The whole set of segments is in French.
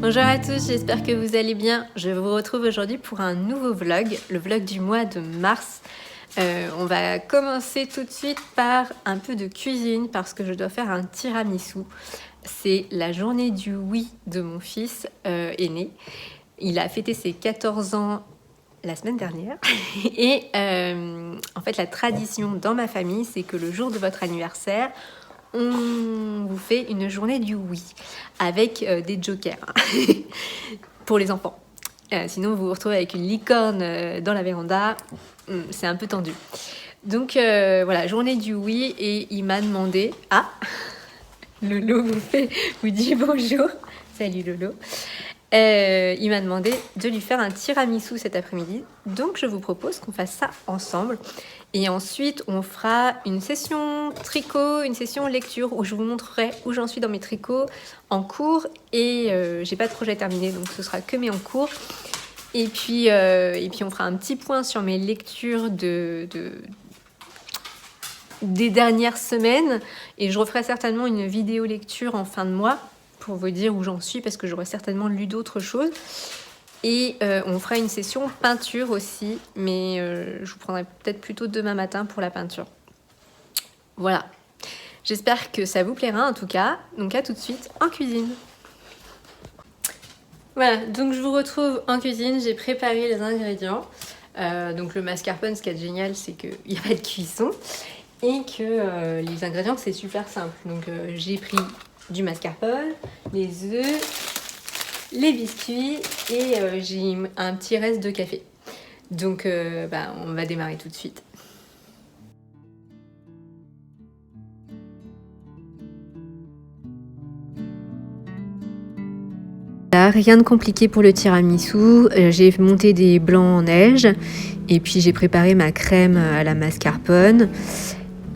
Bonjour à tous, j'espère que vous allez bien. Je vous retrouve aujourd'hui pour un nouveau vlog, le vlog du mois de mars. On va commencer tout de suite par un peu de cuisine parce que je dois faire un tiramisu. C'est la journée du oui de mon fils aîné. Il a fêté ses 14 ans la semaine dernière. Et en fait, la tradition dans ma famille, c'est que le jour de votre anniversaire, on vous fait une journée du oui avec des jokers pour les enfants. Sinon, vous vous retrouvez avec une licorne dans la véranda. C'est un peu tendu. Donc voilà, journée du oui, et il m'a demandé... Ah, Lolo vous dit bonjour. Salut Lolo. Il m'a demandé de lui faire un tiramisu cet après-midi. Donc je vous propose qu'on fasse ça ensemble. Et ensuite, on fera une session tricot, une session lecture où je vous montrerai où j'en suis dans mes tricots en cours. Et j'ai pas de projet terminé, donc ce sera que mes en cours. Et puis on fera un petit point sur mes lectures des dernières semaines. Et je referai certainement une vidéo lecture en fin de mois pour vous dire où j'en suis, parce que j'aurai certainement lu d'autres choses. Et on fera une session peinture aussi, mais je vous prendrai peut-être plutôt demain matin pour la peinture. Voilà. J'espère que ça vous plaira en tout cas. Donc à tout de suite en cuisine. Voilà, donc je vous retrouve en cuisine. J'ai préparé les ingrédients. Donc le mascarpone, ce qui est génial, c'est qu'il n'y a pas de cuisson. Et que les ingrédients, c'est super simple. Donc j'ai pris du mascarpone, les œufs, les biscuits et j'ai un petit reste de café. Donc on va démarrer tout de suite. Rien de compliqué pour le tiramisu. J'ai monté des blancs en neige et puis j'ai préparé ma crème à la mascarpone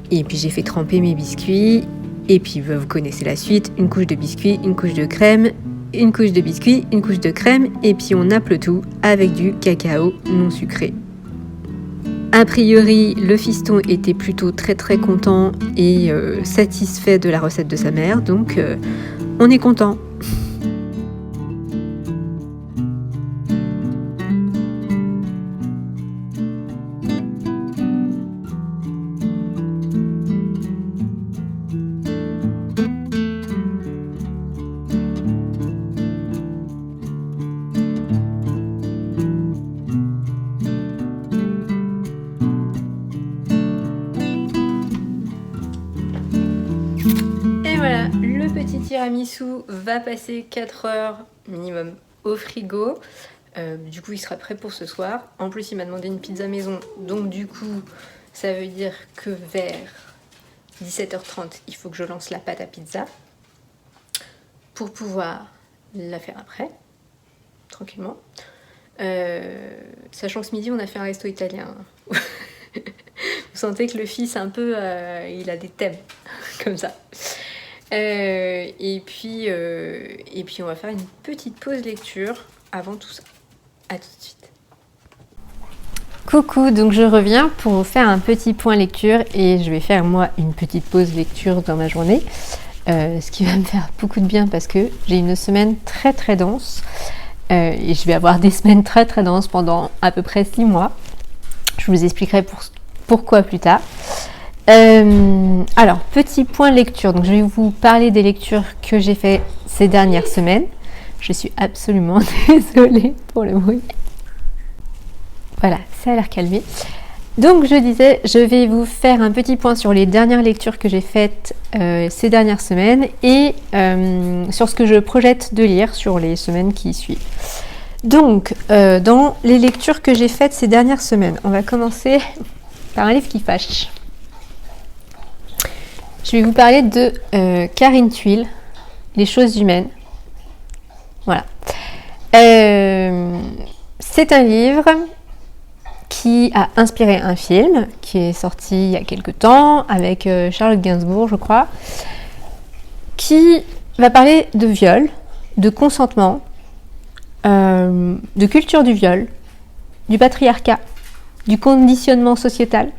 et puis j'ai fait tremper mes biscuits. Et puis vous connaissez la suite, une couche de biscuits, une couche de crème, une couche de biscuits, une couche de crème, et puis on nappe le tout avec du cacao non sucré. A priori, le fiston était plutôt très content et satisfait de la recette de sa mère, donc on est content. Voilà, le petit tiramisu va passer 4 heures minimum au frigo. Du coup, il sera prêt pour ce soir. En plus, il m'a demandé une pizza maison. Donc du coup, ça veut dire que vers 17h30, il faut que je lance la pâte à pizza pour pouvoir la faire après, tranquillement. Sachant que ce midi, on a fait un resto italien. Vous sentez que le fils, un peu, il a des thèmes comme ça. Et puis on va faire une petite pause lecture avant tout ça. À tout de suite. Coucou, donc je reviens pour vous faire un petit point lecture et je vais faire moi une petite pause lecture dans ma journée, ce qui va me faire beaucoup de bien parce que j'ai une semaine très dense et je vais avoir des semaines très denses pendant à peu près 6 mois. Je vous expliquerai pourquoi plus tard. Alors, petit point lecture. Donc, je vais vous parler des lectures que j'ai fait ces dernières semaines. Je suis absolument désolée pour le bruit. Voilà, ça a l'air calmé. Donc, je disais, je vais vous faire un petit point sur les dernières lectures que j'ai faites ces dernières semaines et sur ce que je projette de lire sur les semaines qui suivent. Donc, dans les lectures que j'ai faites ces dernières semaines, on va commencer par un livre qui fâche. Je vais vous parler de Karine Thuil, Les choses humaines. Voilà. C'est un livre qui a inspiré un film qui est sorti il y a quelques temps avec Charlotte Gainsbourg, je crois, qui va parler de viol, de consentement, de culture du viol, du patriarcat, du conditionnement sociétal,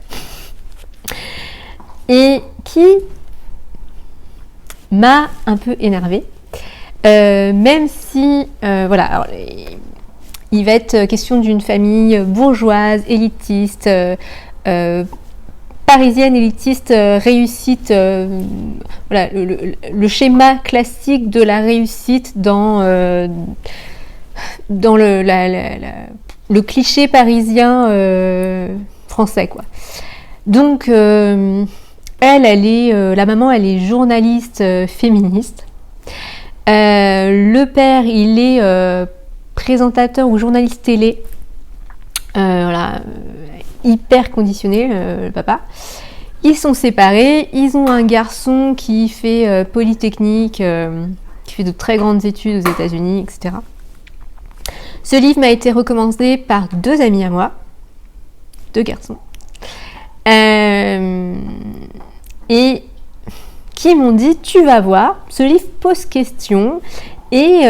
et qui m'a un peu énervée même si, voilà, alors, il va être question d'une famille bourgeoise, élitiste, parisienne, élitiste, réussite, voilà, le schéma classique de la réussite dans le cliché parisien français, quoi. Donc, elle est, la maman, elle est journaliste féministe. Le père, il est présentateur ou journaliste télé, voilà, hyper conditionné, le papa. Ils sont séparés, ils ont un garçon qui fait Polytechnique, qui fait de très grandes études aux États-Unis, etc. Ce livre m'a été recommandé par 2 amis à moi, 2 garçons, et qui m'ont dit, tu vas voir, ce livre pose question et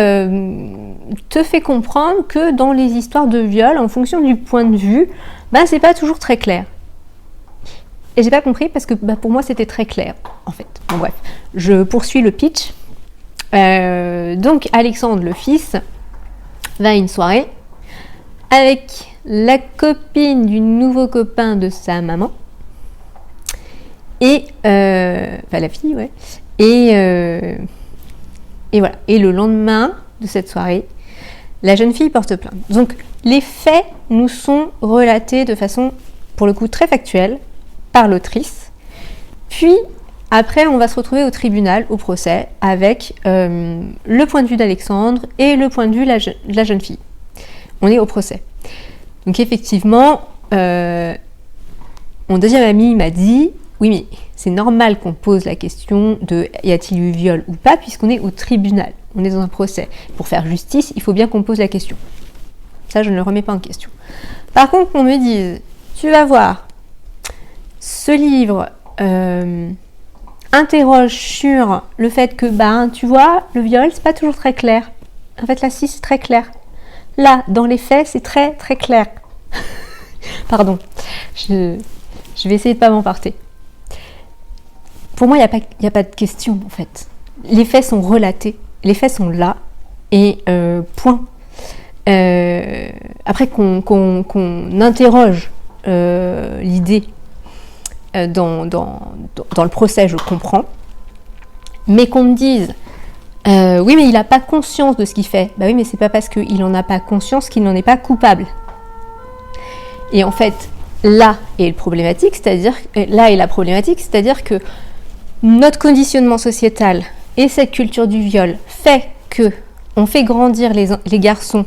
te fait comprendre que dans les histoires de viol, en fonction du point de vue, c'est pas toujours très clair. Et j'ai pas compris parce que pour moi c'était très clair en fait. Bon bref, je poursuis le pitch. Donc Alexandre, le fils, va à une soirée avec la copine du nouveau copain de sa maman. Et la fille, ouais. Et voilà. Et le lendemain de cette soirée, la jeune fille porte plainte. Donc les faits nous sont relatés de façon, pour le coup, très factuelle par l'autrice. Puis après, on va se retrouver au tribunal, au procès, avec le point de vue d'Alexandre et le point de vue de la jeune fille. On est au procès. Donc effectivement, mon deuxième ami m'a dit, oui mais c'est normal qu'on pose la question de y a-t-il eu viol ou pas, puisqu'on est au tribunal, on est dans un procès. Pour faire justice, il faut bien qu'on pose la question. Ça, je ne le remets pas en question. Par contre, qu'on me dise, tu vas voir, ce livre interroge sur le fait que, tu vois, le viol, c'est pas toujours très clair. En fait, là, si, c'est très clair. Là, dans les faits, c'est très, très clair. Pardon, je vais essayer de pas m'emporter. Pour moi, il n'y a pas de question, en fait. Les faits sont relatés, les faits sont là, et point. Après qu'on interroge l'idée dans le procès, je comprends, mais qu'on me dise oui mais il n'a pas conscience de ce qu'il fait, oui mais c'est pas parce qu'il n'en a pas conscience qu'il n'en est pas coupable. Et en fait là est la problématique, c'est-à-dire que notre conditionnement sociétal et cette culture du viol fait que on fait grandir les garçons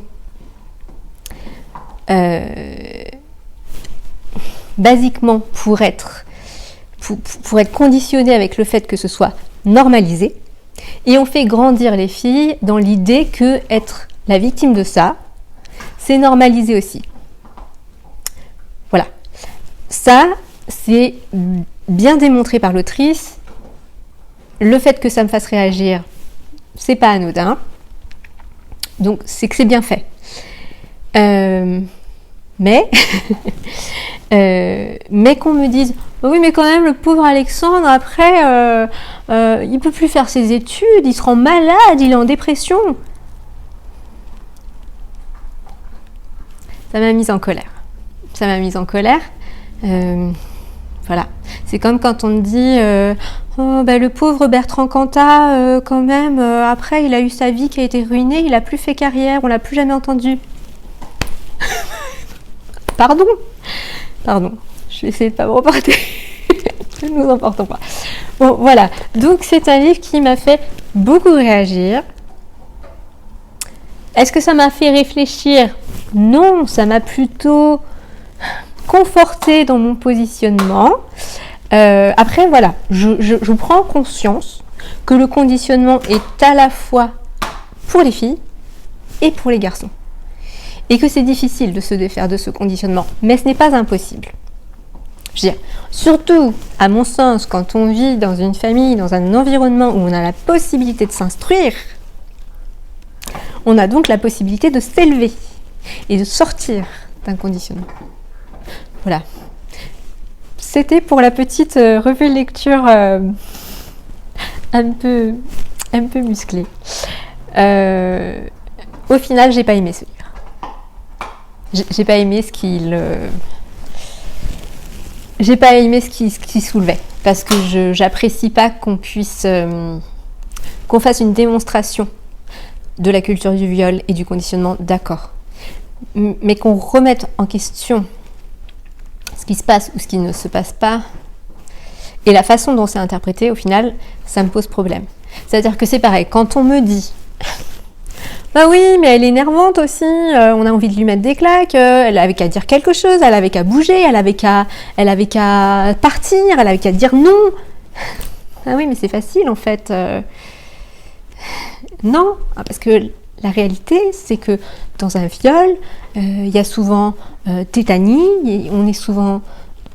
basiquement pour être conditionnés avec le fait que ce soit normalisé, et on fait grandir les filles dans l'idée que être la victime de ça, c'est normalisé aussi. Voilà. Ça, c'est bien démontré par l'autrice. Le fait que ça me fasse réagir, c'est pas anodin. Donc, c'est que c'est bien fait. Mais qu'on me dise oui mais quand même le pauvre Alexandre après il peut plus faire ses études, il se rend malade, il est en dépression, ça m'a mise en colère. Voilà, c'est comme quand on me dit le pauvre Bertrand Cantat quand même après il a eu sa vie qui a été ruinée, il a plus fait carrière, on l'a plus jamais entendu. Pardon, je vais essayer de pas me reporter. Ne nous emportons pas. Bon, voilà. Donc, c'est un livre qui m'a fait beaucoup réagir. Est-ce que ça m'a fait réfléchir ? Non, ça m'a plutôt conforté dans mon positionnement. Après, voilà, je prends conscience que le conditionnement est à la fois pour les filles et pour les garçons. Et que c'est difficile de se défaire de ce conditionnement, mais ce n'est pas impossible. Je veux dire, surtout, à mon sens, quand on vit dans une famille, dans un environnement où on a la possibilité de s'instruire, on a donc la possibilité de s'élever et de sortir d'un conditionnement. Voilà. C'était pour la petite revue de lecture un peu musclée. Au final, j'ai pas aimé ce livre. J'ai pas aimé ce qu'il soulevait, parce que j'apprécie pas qu'on puisse qu'on fasse une démonstration de la culture du viol et du conditionnement, d'accord, mais qu'on remette en question ce qui se passe ou ce qui ne se passe pas, et la façon dont c'est interprété, au final, ça me pose problème. C'est-à-dire que c'est pareil, quand on me dit bah oui, mais elle est énervante aussi, on a envie de lui mettre des claques, elle avait qu'à dire quelque chose, elle avait qu'à bouger, elle avait qu'à partir, elle avait qu'à dire non. Ah oui, mais c'est facile en fait. Non, parce que la réalité, c'est que dans un viol, il y a souvent tétanie, on est souvent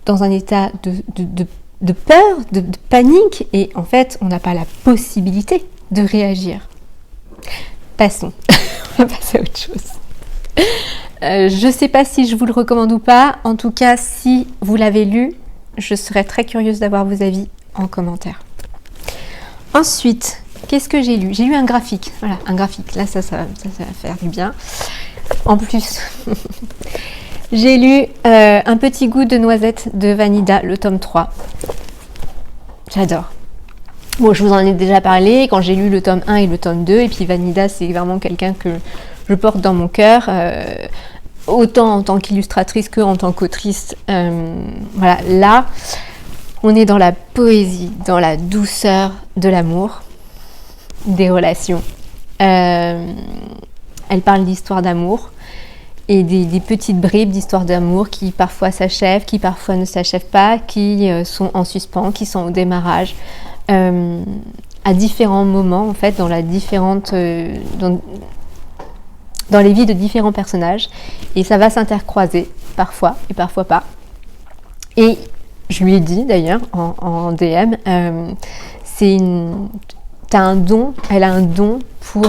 dans un état de peur, de panique, et en fait, on n'a pas la possibilité de réagir. Passons, on va passer à autre chose. Je ne sais pas si je vous le recommande ou pas. En tout cas, si vous l'avez lu, je serais très curieuse d'avoir vos avis en commentaire. Ensuite, qu'est-ce que j'ai lu ? J'ai lu un graphique. Voilà, un graphique. Là, ça va faire du bien. En plus, j'ai lu Un petit goût de noisette de Vanida, le tome 3. J'adore. Bon, je vous en ai déjà parlé quand j'ai lu le tome 1 et le tome 2, et puis Vanida, c'est vraiment quelqu'un que je porte dans mon cœur, autant en tant qu'illustratrice que en tant qu'autrice. Voilà, là, on est dans la poésie, dans la douceur de l'amour, des relations. Elle parle d'histoire d'amour et des petites bribes d'histoire d'amour qui parfois s'achèvent, qui parfois ne s'achèvent pas, qui sont en suspens, qui sont au démarrage. À différents moments, en fait, dans les vies de différents personnages, et ça va s'intercroiser parfois et parfois pas. Et je lui ai dit d'ailleurs en DM, t'as un don, elle a un don pour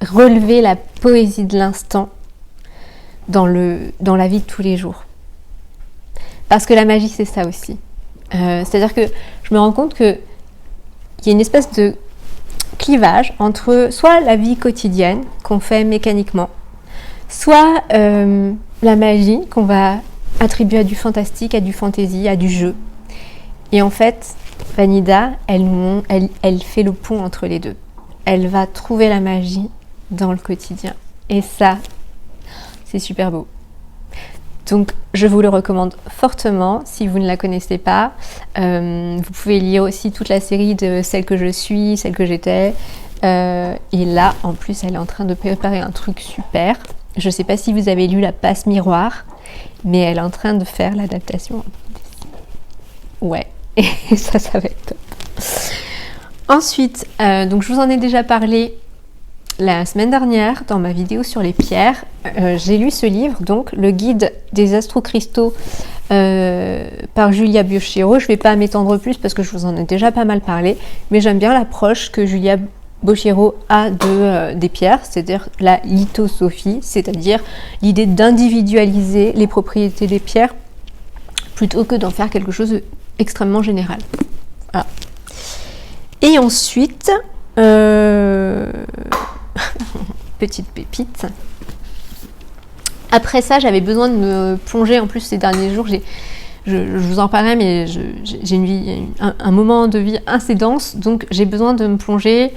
relever la poésie de l'instant dans la vie de tous les jours. Parce que la magie, c'est ça aussi. C'est-à-dire que je me rends compte qu'il y a une espèce de clivage entre soit la vie quotidienne qu'on fait mécaniquement, soit la magie qu'on va attribuer à du fantastique, à du fantasy, à du jeu. Et en fait, Vanida, elle fait le pont entre les deux. Elle va trouver la magie dans le quotidien. Et ça, c'est super beau. Donc, je vous le recommande fortement si vous ne la connaissez pas. Vous pouvez lire aussi toute la série de Celle que je suis, Celle que j'étais. Et là, en plus, elle est en train de préparer un truc super. Je ne sais pas si vous avez lu La Passe Miroir, mais elle est en train de faire l'adaptation. Ouais, et ça va être top. Ensuite, donc je vous en ai déjà parlé la semaine dernière, dans ma vidéo sur les pierres, j'ai lu ce livre, donc le guide des astrocristaux par Julia Boschero. Je ne vais pas m'étendre plus parce que je vous en ai déjà pas mal parlé, mais j'aime bien l'approche que Julia Boschero a des pierres, c'est-à-dire la lithosophie, c'est-à-dire l'idée d'individualiser les propriétés des pierres plutôt que d'en faire quelque chose d'extrêmement général. Voilà. Et ensuite, petite pépite. Après ça, j'avais besoin de me plonger. En plus, ces derniers jours, je vous en parlerai, mais j'ai une vie, un moment de vie assez dense, donc j'ai besoin de me plonger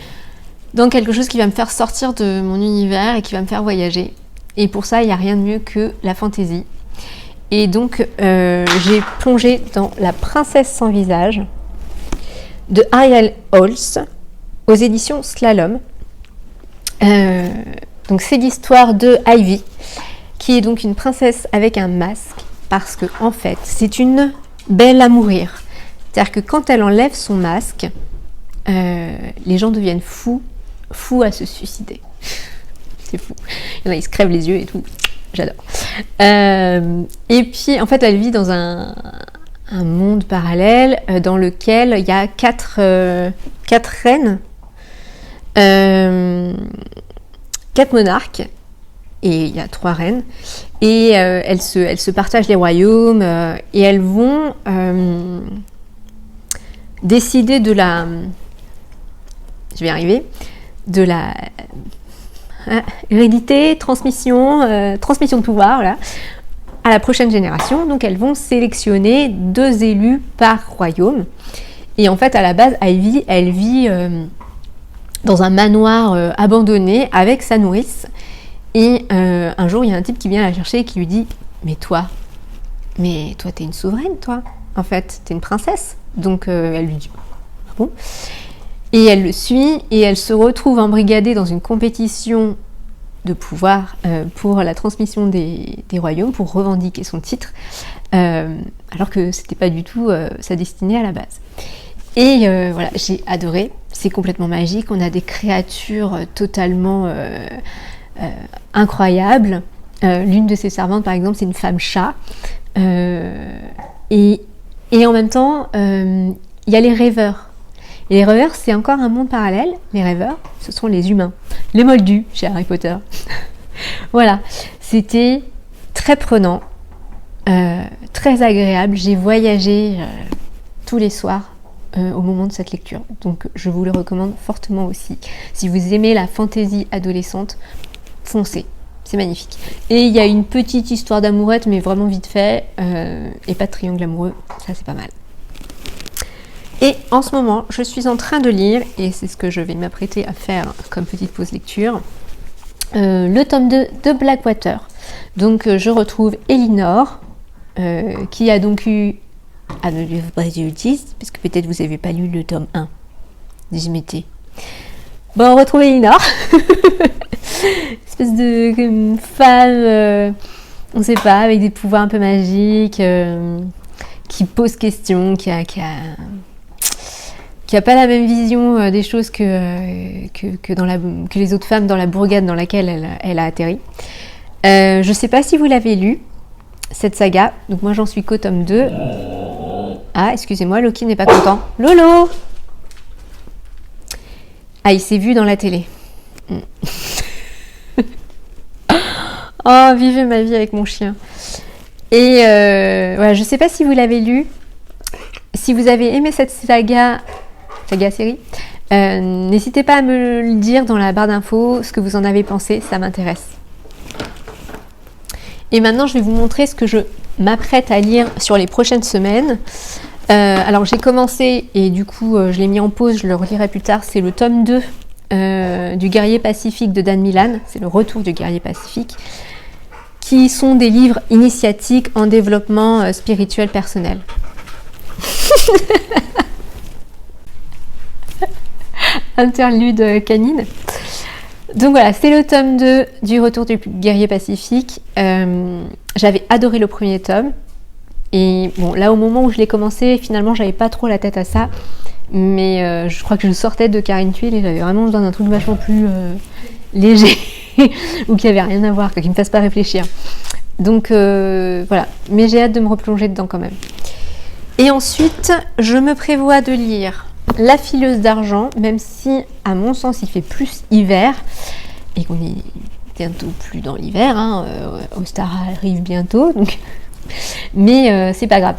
dans quelque chose qui va me faire sortir de mon univers et qui va me faire voyager. Et pour ça, il n'y a rien de mieux que la fantaisie. Et donc, j'ai plongé dans La Princesse sans visage de Ariel Holz aux éditions Slalom. Donc c'est l'histoire de Ivy, qui est donc une princesse avec un masque, parce que en fait c'est une belle à mourir. C'est-à-dire que quand elle enlève son masque, les gens deviennent fous à se suicider. C'est fou. Il y en a, ils se crèvent les yeux et tout. J'adore. Et puis en fait elle vit dans un monde parallèle dans lequel il y a quatre reines, 4 monarques, et il y a 3 reines, et elles se partagent les royaumes, et elles vont décider je vais y arriver, de la hérédité, transmission de pouvoir, voilà, à la prochaine génération. Donc elles vont sélectionner 2 élus par royaume. Et en fait, à la base, Ivy, elle vit dans un manoir abandonné avec sa nourrice. Et un jour, il y a un type qui vient la chercher et qui lui dit « Mais toi, t'es une souveraine, toi. En fait, t'es une princesse. » Donc elle lui dit « Ah bon ?» Et elle le suit et elle se retrouve embrigadée dans une compétition de pouvoir pour la transmission des royaumes, pour revendiquer son titre, alors que c'était pas du tout sa destinée à la base. Et voilà, j'ai adoré, c'est complètement magique, on a des créatures totalement incroyables. L'une de ses servantes, par exemple, c'est une femme chat. Et en même temps, il y a les rêveurs. Et les rêveurs, c'est encore un monde parallèle. Les rêveurs, ce sont les humains. Les moldus chez Harry Potter. Voilà, c'était très prenant, très agréable. J'ai voyagé tous les soirs au moment de cette lecture. Donc je vous le recommande fortement aussi. Si vous aimez la fantaisie adolescente, foncez. C'est magnifique. Et il y a une petite histoire d'amourette, mais vraiment vite fait, et pas de triangle amoureux. Ça, c'est pas mal. Et en ce moment, je suis en train de lire, et c'est ce que je vais m'apprêter à faire comme petite pause lecture, le tome 2 de Blackwater. Donc je retrouve Elinor, qui a donc eu à ne lui pas autiste, parce que peut-être vous n'avez pas lu le tome 1. Je m'étais. Bon, on retrouve Elinor, espèce de femme, on sait pas, avec des pouvoirs un peu magiques, qui pose question, qui a pas la même vision des choses que les autres femmes dans la bourgade dans laquelle elle a atterri. Je sais pas si vous l'avez lu, cette saga, donc moi j'en suis qu'au tome 2. Ah, excusez-moi, Loki n'est pas content. Lolo! Ah, il s'est vu dans la télé. Oh, vivez ma vie avec mon chien. Et voilà, je sais pas si vous l'avez lu. Si vous avez aimé cette saga série, n'hésitez pas à me le dire dans la barre d'infos, ce que vous en avez pensé, ça m'intéresse. Et maintenant, je vais vous montrer ce que je m'apprête à lire sur les prochaines semaines. Alors, j'ai commencé, et du coup, je l'ai mis en pause, je le relirai plus tard, c'est le tome 2 du Guerrier Pacifique de Dan Millan, c'est le retour du Guerrier Pacifique, qui sont des livres initiatiques en développement spirituel personnel. Interlude canine. Donc voilà, c'est le tome 2 du Retour du Guerrier Pacifique. J'avais adoré le premier tome. Et bon, là au moment où je l'ai commencé, finalement j'avais pas trop la tête à ça. Mais je crois que je sortais de Karine Tuile et j'avais vraiment besoin d'un truc vachement plus léger ou qui avait rien à voir, qui me fasse pas réfléchir. Donc voilà, mais j'ai hâte de me replonger dedans quand même. Et ensuite, je me prévois de lire La Fileuse d'Argent, même si, à mon sens, il fait plus hiver et qu'on est bientôt plus dans l'hiver. All-Star arrive bientôt, donc. Mais c'est pas grave.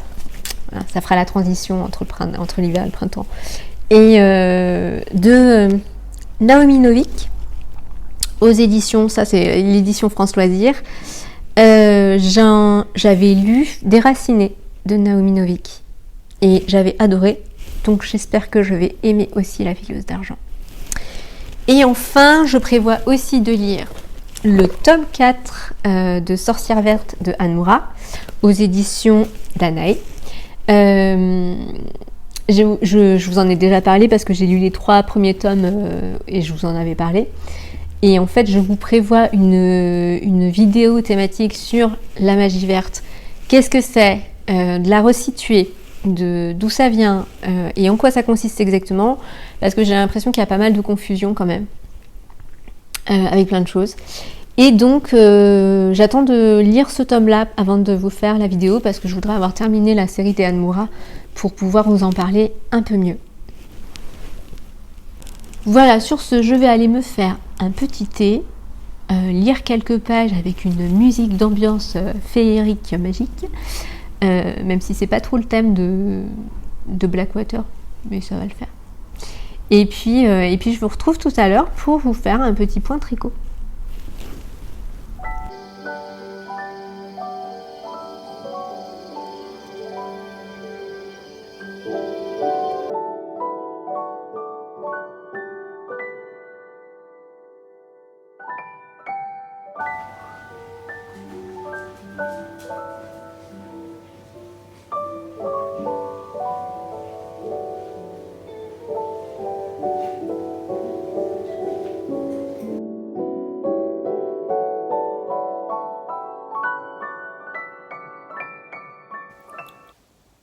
Voilà, ça fera la transition entre l'hiver et le printemps. Et de Naomi Novik, aux éditions, ça c'est l'édition France Loisirs. J'avais lu Déraciné de Naomi Novik et j'avais adoré, donc j'espère que je vais aimer aussi La Fileuse d'Argent. Et enfin, je prévois aussi de lire le tome 4 de Sorcière Verte de Anne Moura aux éditions Danae. Je vous en ai déjà parlé parce que j'ai lu les 3 premiers tomes et je vous en avais parlé. Et en fait, je vous prévois une vidéo thématique sur la magie verte. Qu'est-ce que c'est, de la resituer, d'où ça vient et en quoi ça consiste exactement, parce que j'ai l'impression qu'il y a pas mal de confusion quand même, avec plein de choses. Et donc, j'attends de lire ce tome-là avant de vous faire la vidéo, parce que je voudrais avoir terminé la série des Anne Moura pour pouvoir vous en parler un peu mieux. Voilà, sur ce, je vais aller me faire un petit thé, lire quelques pages avec une musique d'ambiance féerique magique, même si c'est pas trop le thème de Blackwater, mais ça va le faire. Et puis je vous retrouve tout à l'heure pour vous faire un petit point tricot.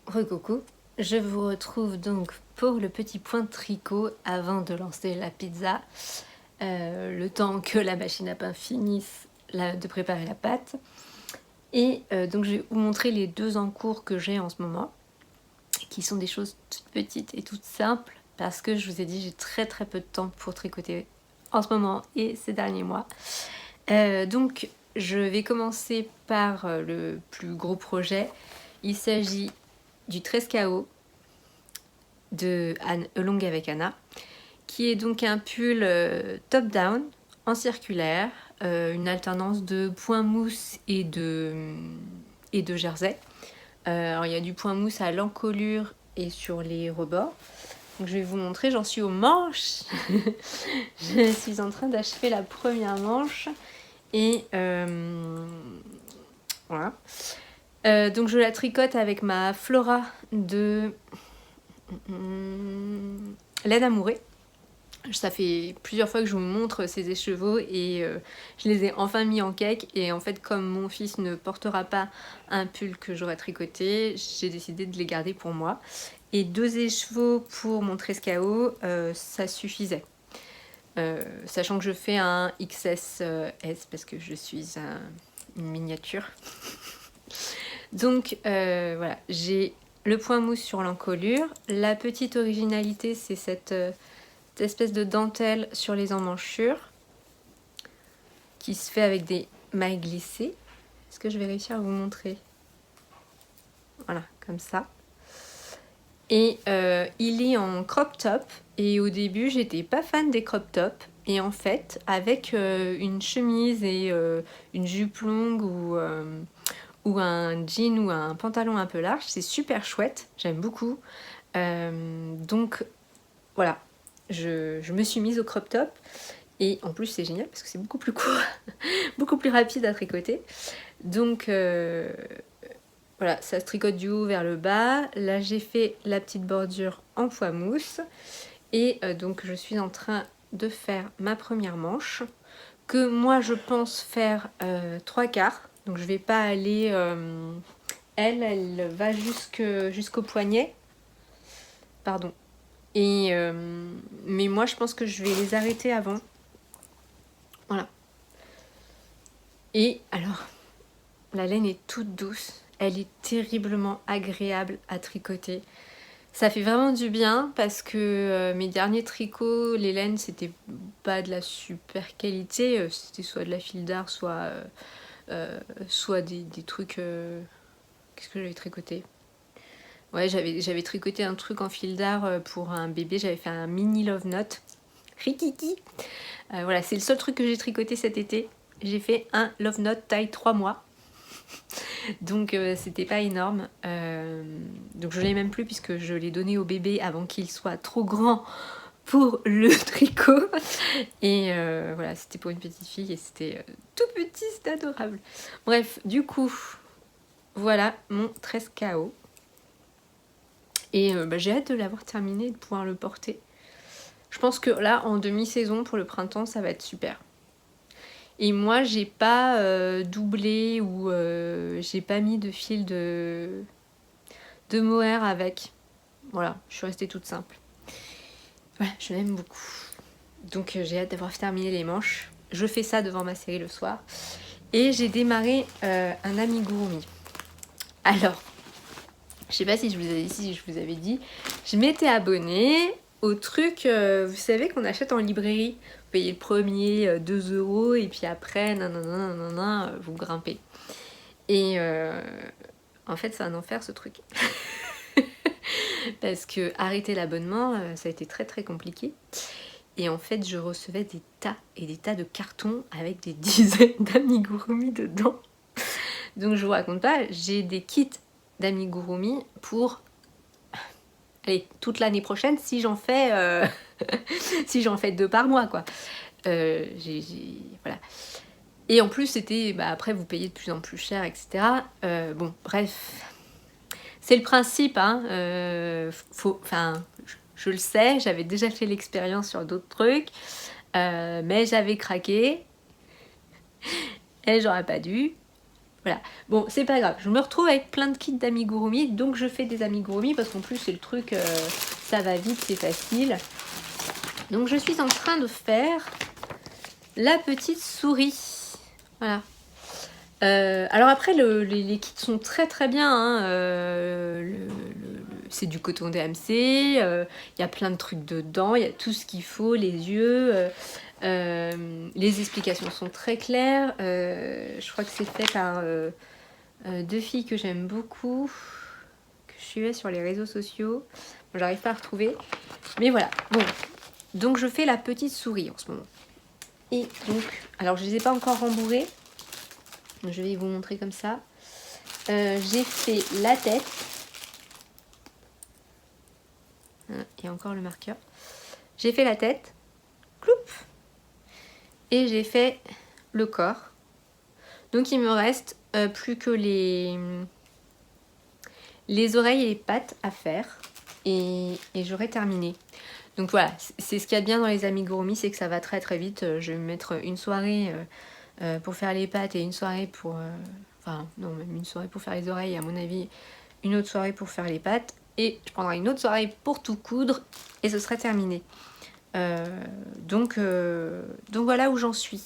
Recoucou, je vous retrouve donc pour le petit point de tricot avant de lancer la pizza. Le temps que la machine à pain finisse de préparer la pâte. Et donc je vais vous montrer les 2 en cours que j'ai en ce moment, qui sont des choses toutes petites et toutes simples, parce que je vous ai dit j'ai très peu de temps pour tricoter en ce moment et ces derniers mois. Donc je vais commencer par le plus gros projet. Il s'agit du 13 KO de Along avec Anna, qui est donc un pull top-down en circulaire, une alternance de point mousse et de jersey. Alors il y a du point mousse à l'encolure et sur les rebords. Donc je vais vous montrer, j'en suis aux manches. Je suis en train d'achever la première manche et voilà. Donc je la tricote avec ma Flora de laine amourée. Ça fait plusieurs fois que je vous montre ces écheveaux et je les ai enfin mis en cake. Et en fait, comme mon fils ne portera pas un pull que j'aurais tricoté, j'ai décidé de les garder pour moi. Et 2 écheveaux pour mon 13 KO, ça suffisait. Sachant que je fais un XS S parce que je suis une miniature. Donc voilà, j'ai le point mousse sur l'encolure. La petite originalité, c'est cette espèce de dentelle sur les emmanchures qui se fait avec des mailles glissées. Est-ce que je vais réussir à vous montrer? Voilà, comme ça. Et il est en crop top. Et au début, j'étais pas fan des crop tops. Et en fait, avec une chemise et une jupe longue ou un jean ou un pantalon un peu large, c'est super chouette. J'aime beaucoup. Donc voilà, je me suis mise au crop top. Et en plus, c'est génial parce que c'est beaucoup plus court, beaucoup plus rapide à tricoter. Donc voilà, ça se tricote du haut vers le bas. Là, j'ai fait la petite bordure en pois mousse. Et donc, je suis en train de faire ma première manche, que moi, je pense faire 3/4. Donc, je vais pas aller... elle va jusqu'au poignet. Pardon. Et, mais moi, je pense que je vais les arrêter avant. Voilà. Et alors, la laine est toute douce. Elle est terriblement agréable à tricoter. Ça fait vraiment du bien parce que mes derniers tricots, les laines, c'était pas de la super qualité. C'était soit de la fil d'art, soit des trucs... Qu'est-ce que j'avais tricoté? Ouais, j'avais tricoté un truc en fil d'art pour un bébé. J'avais fait un mini love note. Rikiki. Voilà, c'est le seul truc que j'ai tricoté cet été. J'ai fait un love note taille 3 mois. Donc c'était pas énorme. Donc je l'ai même plus puisque je l'ai donné au bébé avant qu'il soit trop grand pour le tricot. Et voilà, c'était pour une petite fille et c'était tout petit, c'était adorable. Bref, du coup, voilà mon 13 KO. Et j'ai hâte de l'avoir terminé et de pouvoir le porter. Je pense que là, en demi-saison pour le printemps, ça va être super. Et moi, j'ai pas doublé ou j'ai pas mis de fil de mohair avec. Voilà, je suis restée toute simple. Voilà, je l'aime beaucoup. Donc j'ai hâte d'avoir terminé les manches. Je fais ça devant ma série le soir. Et j'ai démarré un amigurumi. Alors, je sais pas si je vous avais dit, je m'étais abonnée au truc, vous savez, qu'on achète en librairie. Vous payez le premier 2 € et puis après, nanana, vous grimpez. Et en fait, c'est un enfer ce truc. parce que arrêter l'abonnement, ça a été très très compliqué. Et en fait, je recevais des tas et des tas de cartons avec des dizaines d'amigurumi dedans. Donc je vous raconte pas, j'ai des kits d'amigurumi pour toute l'année prochaine si j'en fais si j'en fais 2 par mois quoi. Voilà. Et en plus c'était après vous payez de plus en plus cher, etc. Bon bref, c'est le principe hein. Je le sais, j'avais déjà fait l'expérience sur d'autres trucs, mais j'avais craqué et j'aurais pas dû. Voilà. Bon, c'est pas grave. Je me retrouve avec plein de kits d'amigurumi, donc je fais des amigurumi parce qu'en plus c'est le truc, ça va vite, c'est facile. Donc je suis en train de faire la petite souris. Voilà. Alors après, les kits sont très très bien. Hein. C'est du coton DMC. Il y a plein de trucs dedans. Il y a tout ce qu'il faut, les yeux. Les explications sont très claires. Je crois que c'est fait par 2 filles que j'aime beaucoup, que je suivais sur les réseaux sociaux. Bon, j'arrive pas à retrouver. Mais voilà. Bon. Donc je fais la petite souris en ce moment. Et donc, alors je les ai pas encore rembourrées. Je vais vous montrer comme ça. J'ai fait la tête. Et encore le marqueur. J'ai fait la tête. Cloup. Et j'ai fait le corps. Donc il me reste plus que les oreilles et les pattes à faire. Et j'aurai terminé. Donc voilà, c'est ce qu'il y a de bien dans les amigurumi, c'est que ça va très très vite. Je vais me mettre une soirée pour faire les pattes et une soirée pour... enfin non, même une soirée pour faire les oreilles et à mon avis une autre soirée pour faire les pattes. Et je prendrai une autre soirée pour tout coudre et ce sera terminé. Donc voilà où j'en suis.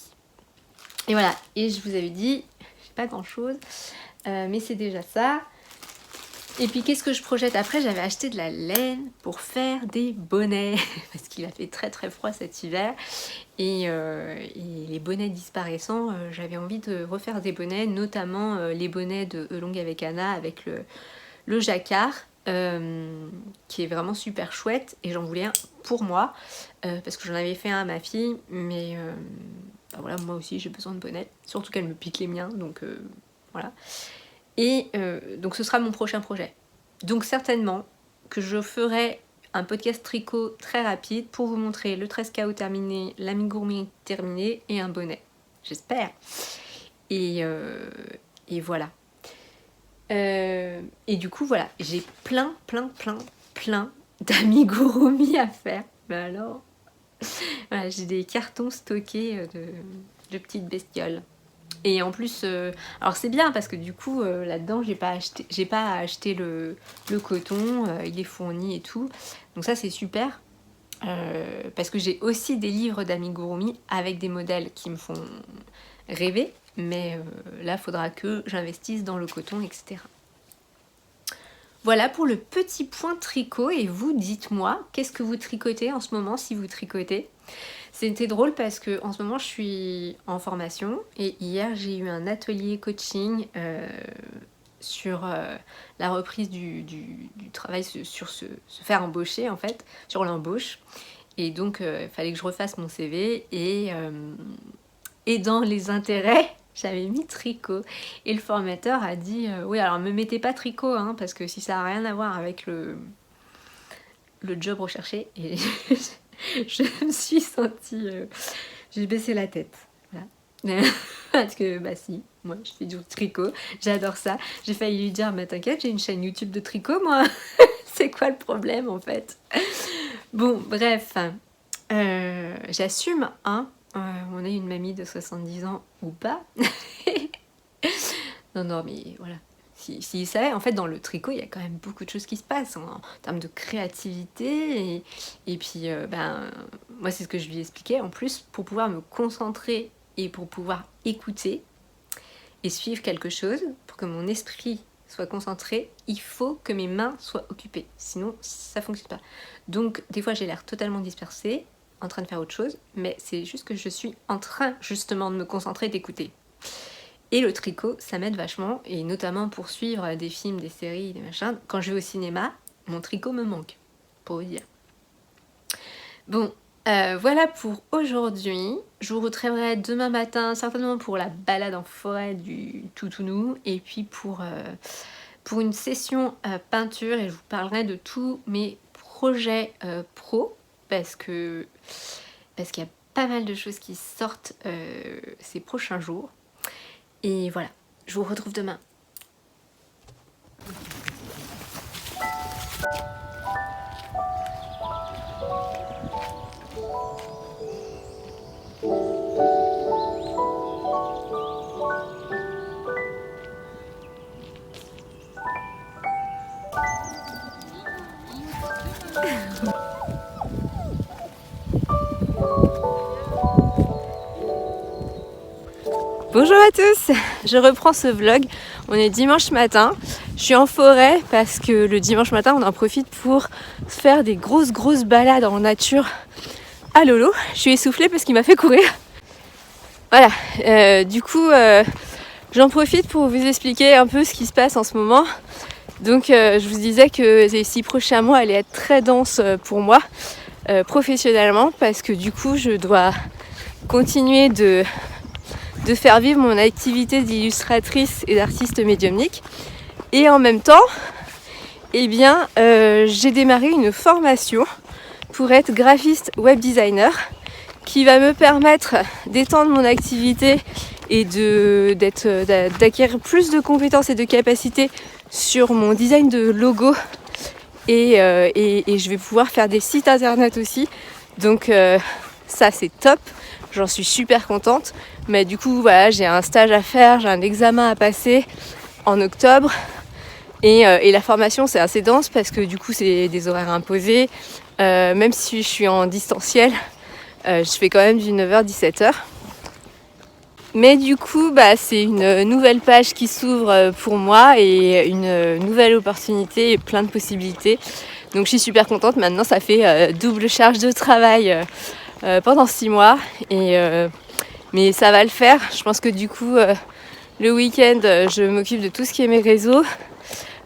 Et voilà, et je vous avais dit, j'ai pas grand chose, mais c'est déjà ça. Et puis qu'est-ce que je projette après? J'avais acheté de la laine pour faire des bonnets parce qu'il a fait très très froid cet hiver et les bonnets disparaissants, j'avais envie de refaire des bonnets, notamment les bonnets de Elong avec Anna avec le jacquard qui est vraiment super chouette et j'en voulais un pour moi parce que j'en avais fait un à ma fille mais voilà, moi aussi j'ai besoin de bonnets, surtout qu'elle me pique les miens donc voilà. Et donc ce sera mon prochain projet. Donc certainement que je ferai un podcast tricot très rapide pour vous montrer le 13KO terminé, l'amigurumi terminé et un bonnet. J'espère. Et voilà. Et du coup voilà, j'ai plein d'amigurumi à faire. Mais alors, voilà, j'ai des cartons stockés de petites bestioles. Et en plus, alors c'est bien parce que du coup là-dedans j'ai pas à acheter le coton, il est fourni et tout. Donc ça c'est super parce que j'ai aussi des livres d'amigurumi avec des modèles qui me font rêver. Mais là faudra que j'investisse dans le coton, etc. Voilà pour le petit point tricot. Et vous, dites-moi, qu'est-ce que vous tricotez en ce moment si vous tricotez? C'était drôle parce que en ce moment je suis en formation et hier j'ai eu un atelier coaching sur la reprise du travail, sur se faire embaucher en fait, sur l'embauche. Et donc il fallait que je refasse mon CV et dans les intérêts j'avais mis tricot et le formateur a dit oui alors me mettez pas tricot hein, parce que si ça n'a rien à voir avec le job recherché et je me suis sentie... j'ai baissé la tête. Voilà. Parce que, bah si, moi je fais du tricot, j'adore ça. J'ai failli lui dire, mais t'inquiète, j'ai une chaîne YouTube de tricot, moi. C'est quoi le problème, en fait? Bon, bref. J'assume, hein. On a une mamie de 70 ans ou pas. Non, mais voilà. S'il savait, en fait, dans le tricot, il y a quand même beaucoup de choses qui se passent en termes de créativité. Et puis, moi, c'est ce que je lui expliquais. En plus, pour pouvoir me concentrer et pour pouvoir écouter et suivre quelque chose, pour que mon esprit soit concentré, il faut que mes mains soient occupées. Sinon, ça ne fonctionne pas. Donc, des fois, j'ai l'air totalement dispersée, en train de faire autre chose, mais c'est juste que je suis en train, justement, de me concentrer, d'écouter. Et le tricot, ça m'aide vachement, et notamment pour suivre des films, des séries, des machins. Quand je vais au cinéma, Mon tricot me manque, pour vous dire. Bon, voilà pour aujourd'hui. Je vous retrouverai demain matin, certainement pour la balade en forêt du Toutounou, et puis pour une session peinture, et je vous parlerai de tous mes projets pro, parce qu'il y a pas mal de choses qui sortent ces prochains jours. Et voilà, je vous retrouve demain. Bonjour à tous, je reprends ce vlog, on est dimanche matin, je suis en forêt parce que le dimanche matin on en profite pour faire des grosses balades en nature à Lolo. Je suis essoufflée parce qu'il m'a fait courir. Voilà, du coup j'en profite pour vous expliquer un peu ce qui se passe en ce moment. Donc je vous disais que les 6 prochains mois allaient être très denses pour moi professionnellement, parce que du coup je dois continuer de faire vivre mon activité d'illustratrice et d'artiste médiumnique. Et en même temps, j'ai démarré une formation pour être graphiste web designer qui va me permettre d'étendre mon activité et d'acquérir plus de compétences et de capacités sur mon design de logo. Et je vais pouvoir faire des sites internet aussi. Donc ça c'est top. J'en suis super contente, mais du coup voilà, j'ai un stage à faire, j'ai un examen à passer en octobre, et la formation c'est assez dense parce que du coup c'est des horaires imposés, même si je suis en distanciel, je fais quand même du 9h-17h. Mais du coup c'est une nouvelle page qui s'ouvre pour moi et une nouvelle opportunité et plein de possibilités. Donc je suis super contente, maintenant ça fait double charge de travail pendant 6 mois, mais ça va le faire. Je pense que du coup le week-end je m'occupe de tout ce qui est mes réseaux,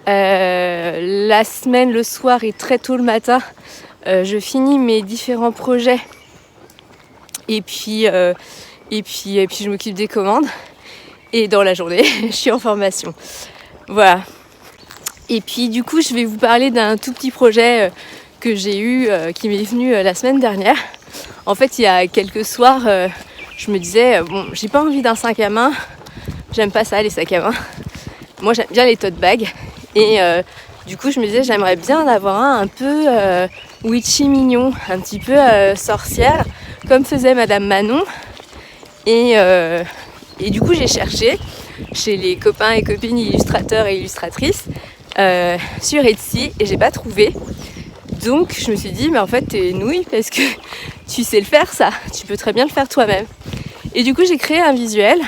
la semaine le soir et très tôt le matin je finis mes différents projets, et puis je m'occupe des commandes, et dans la journée je suis en formation. Voilà. Et puis du coup je vais vous parler d'un tout petit projet que j'ai eu, qui m'est venu la semaine dernière. En fait, il y a quelques soirs, je me disais, bon, j'ai pas envie d'un sac à main, j'aime pas ça les sacs à main. Moi, j'aime bien les tote bags. Et du coup, je me disais, j'aimerais bien en avoir un peu witchy mignon, un petit peu sorcière, comme faisait Madame Manon. Et du coup, j'ai cherché chez les copains et copines illustrateurs et illustratrices sur Etsy, et j'ai pas trouvé. Donc je me suis dit, mais en fait t'es nouille parce que tu sais le faire ça, tu peux très bien le faire toi-même. Et du coup j'ai créé un visuel,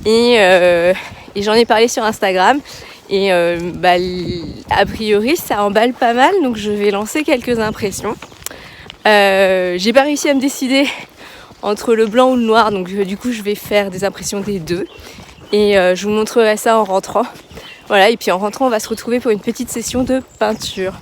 et j'en ai parlé sur Instagram, et a priori ça emballe pas mal, donc je vais lancer quelques impressions. J'ai pas réussi à me décider entre le blanc ou le noir, donc du coup je vais faire des impressions des deux, et je vous montrerai ça en rentrant. Voilà, et puis en rentrant on va se retrouver pour une petite session de peinture.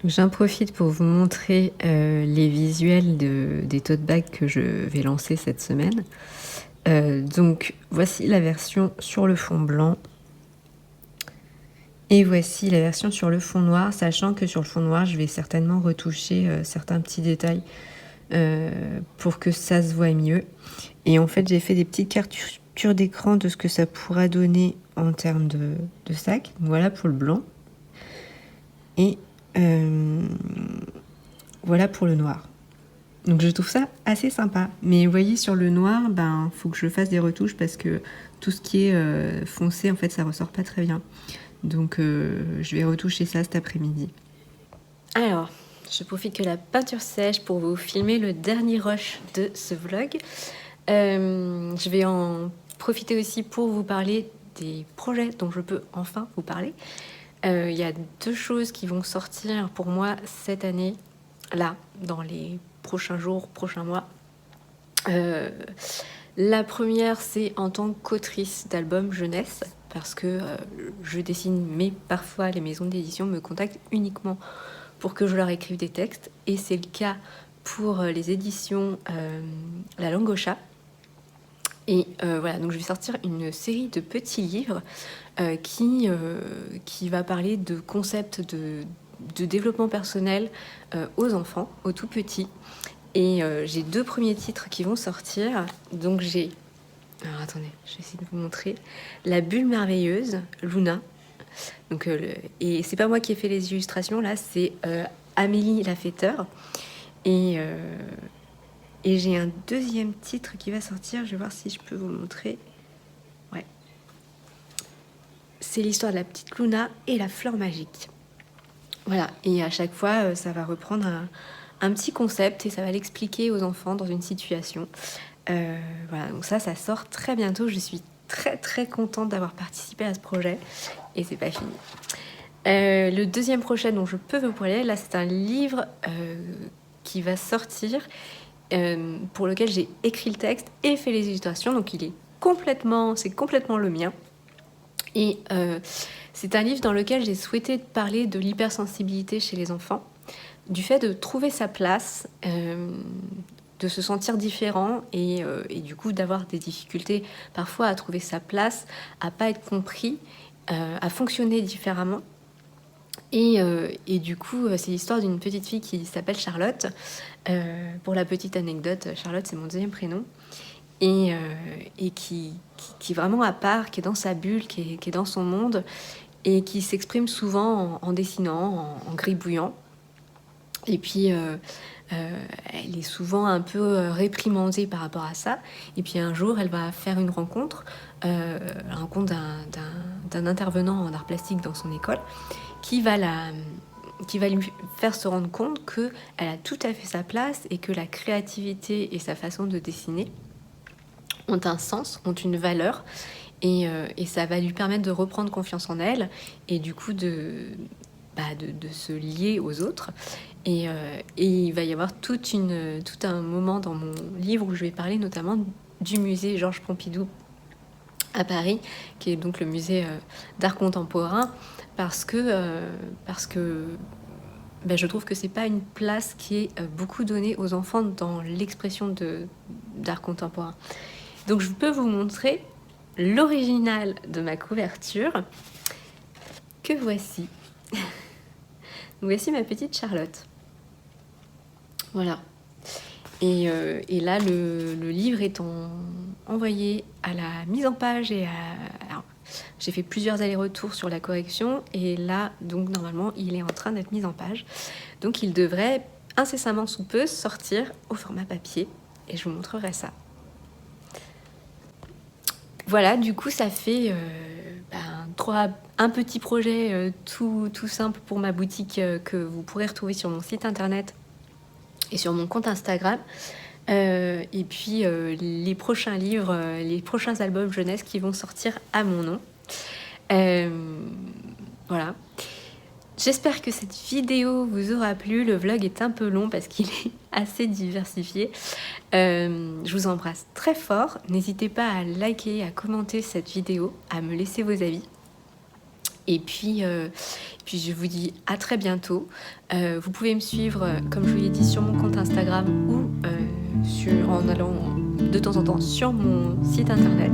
J'en profite pour vous montrer les visuels des tote bags que je vais lancer cette semaine. Donc voici la version sur le fond blanc, et voici la version sur le fond noir, sachant que sur le fond noir je vais certainement retoucher certains petits détails pour que ça se voit mieux. Et en fait j'ai fait des petites captures d'écran de ce que ça pourra donner en termes de sac. Voilà pour le blanc. Et voilà pour le noir. Donc je trouve ça assez sympa. Mais vous voyez, sur le noir, faut que je fasse des retouches parce que tout ce qui est foncé, en fait, ça ressort pas très bien. Donc je vais retoucher ça cet après-midi. Alors, je profite que la peinture sèche pour vous filmer le dernier rush de ce vlog. Je vais en profiter aussi pour vous parler des projets dont je peux enfin vous parler. Il y a 2 choses qui vont sortir pour moi cette année, là, dans les prochains jours, prochains mois. La première, c'est en tant qu'autrice d'albums jeunesse, parce que je dessine, mais parfois les maisons d'édition me contactent uniquement pour que je leur écrive des textes, et c'est le cas pour les éditions La Langue au Chat. Et voilà, donc je vais sortir une série de petits livres qui va parler de concepts de développement personnel aux enfants, aux tout petits. Et j'ai 2 premiers titres qui vont sortir. Donc j'ai... Alors attendez, je vais essayer de vous montrer. La bulle merveilleuse, Luna. Donc, et c'est pas moi qui ai fait les illustrations, là, c'est Amélie Lafetteur. Et j'ai un 2e titre qui va sortir, je vais voir si je peux vous montrer. Ouais. C'est l'histoire de la petite Luna et la fleur magique. Voilà, et à chaque fois, ça va reprendre un petit concept et ça va l'expliquer aux enfants dans une situation. Voilà, donc ça sort très bientôt. Je suis très très contente d'avoir participé à ce projet et c'est pas fini. Le 2e projet dont je peux vous parler, là, c'est un livre qui va sortir, pour lequel j'ai écrit le texte et fait les illustrations, donc c'est complètement le mien. Et c'est un livre dans lequel j'ai souhaité parler de l'hypersensibilité chez les enfants, du fait de trouver sa place, de se sentir différent et du coup d'avoir des difficultés parfois à trouver sa place, à pas être compris, à fonctionner différemment. Et du coup, c'est l'histoire d'une petite fille qui s'appelle Charlotte. Pour la petite anecdote, Charlotte, c'est mon 2e prénom. Et qui est vraiment à part, qui est dans sa bulle, qui est dans son monde, et qui s'exprime souvent en dessinant, en gribouillant. Et puis, elle est souvent un peu réprimandée par rapport à ça. Et puis un jour, elle va faire une rencontre, la rencontre d'un intervenant en art plastique dans son école, qui va lui faire se rendre compte qu'elle a tout à fait sa place et que la créativité et sa façon de dessiner ont un sens, ont une valeur, et ça va lui permettre de reprendre confiance en elle et du coup de se lier aux autres. Et il va y avoir tout un moment dans mon livre où je vais parler notamment du musée Georges Pompidou à Paris, qui est donc le musée d'art contemporain, parce que je trouve que c'est pas une place qui est beaucoup donnée aux enfants dans l'expression d'art contemporain. Donc je peux vous montrer l'original de ma couverture, que voici. Voici ma petite Charlotte. Voilà. Et là, le livre est envoyé à la mise en page alors, j'ai fait plusieurs allers-retours sur la correction et là, donc normalement, il est en train d'être mis en page. Donc il devrait incessamment sous peu sortir au format papier et je vous montrerai ça. Voilà, du coup, ça fait un petit projet tout simple pour ma boutique que vous pourrez retrouver sur mon site internet et sur mon compte Instagram. Et puis les prochains livres, les prochains albums jeunesse qui vont sortir à mon nom. Voilà. J'espère que cette vidéo vous aura plu. Le vlog est un peu long parce qu'il est assez diversifié. Je vous embrasse très fort. N'hésitez pas à liker, à commenter cette vidéo, à me laisser vos avis. Et puis je vous dis à très bientôt. Vous pouvez me suivre, comme je vous l'ai dit, sur mon compte Instagram ou en allant de temps en temps sur mon site internet.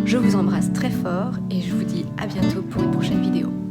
Je vous embrasse très fort et je vous dis à bientôt pour une prochaine vidéo.